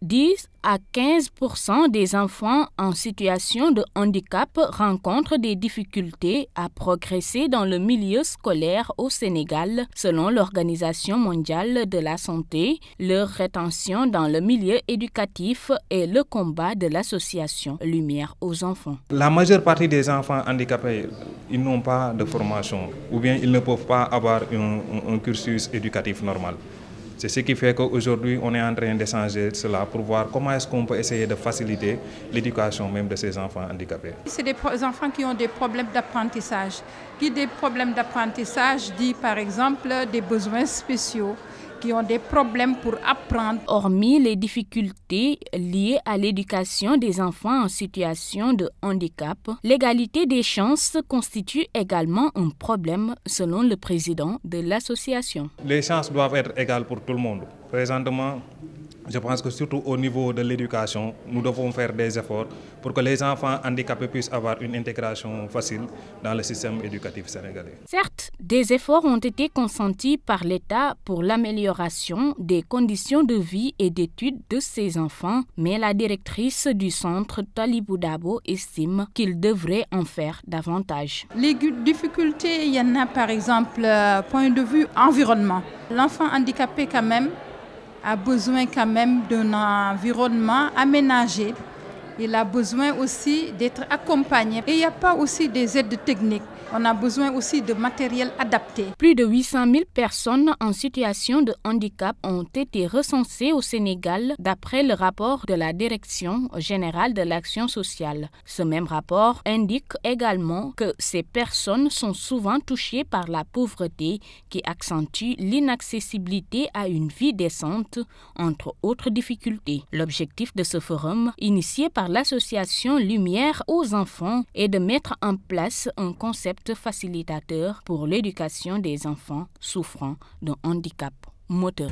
10 à 15% des enfants en situation de handicap rencontrent des difficultés à progresser dans le milieu scolaire au Sénégal, selon l'Organisation mondiale de la santé. Leur rétention dans le milieu éducatif est le combat de l'association Lumière aux enfants. La majeure partie des enfants handicapés, ils n'ont pas de formation ou bien ils ne peuvent pas avoir un cursus éducatif normal. C'est ce qui fait qu'aujourd'hui, on est en train d'échanger cela pour voir comment est-ce qu'on peut essayer de faciliter l'éducation même de ces enfants handicapés. C'est des enfants qui ont des problèmes d'apprentissage. Qui des problèmes d'apprentissage dit par exemple des besoins spéciaux, qui ont des problèmes pour apprendre. Hormis les difficultés liées à l'éducation des enfants en situation de handicap, l'égalité des chances constitue également un problème selon le président de l'association. Les chances doivent être égales pour tout le monde. Présentement, je pense que surtout au niveau de l'éducation, nous devons faire des efforts pour que les enfants handicapés puissent avoir une intégration facile dans le système éducatif sénégalais. Certes, des efforts ont été consentis par l'État pour l'amélioration des conditions de vie et d'études de ces enfants, mais la directrice du centre, Talibou Dabo, estime qu'il devrait en faire davantage. Les difficultés, il y en a par exemple, point de vue environnement. L'enfant handicapé quand même a besoin quand même d'un environnement aménagé. Il a besoin aussi d'être accompagné. Et il n'y a pas aussi des aides techniques. On a besoin aussi de matériel adapté. Plus de 800 000 personnes en situation de handicap ont été recensées au Sénégal d'après le rapport de la Direction générale de l'action sociale. Ce même rapport indique également que ces personnes sont souvent touchées par la pauvreté qui accentue l'inaccessibilité à une vie décente, entre autres difficultés. L'objectif de ce forum, initié par l'association Lumière aux enfants, est de mettre en place un concept facilitateur pour l'éducation des enfants souffrant d'un handicap moteur.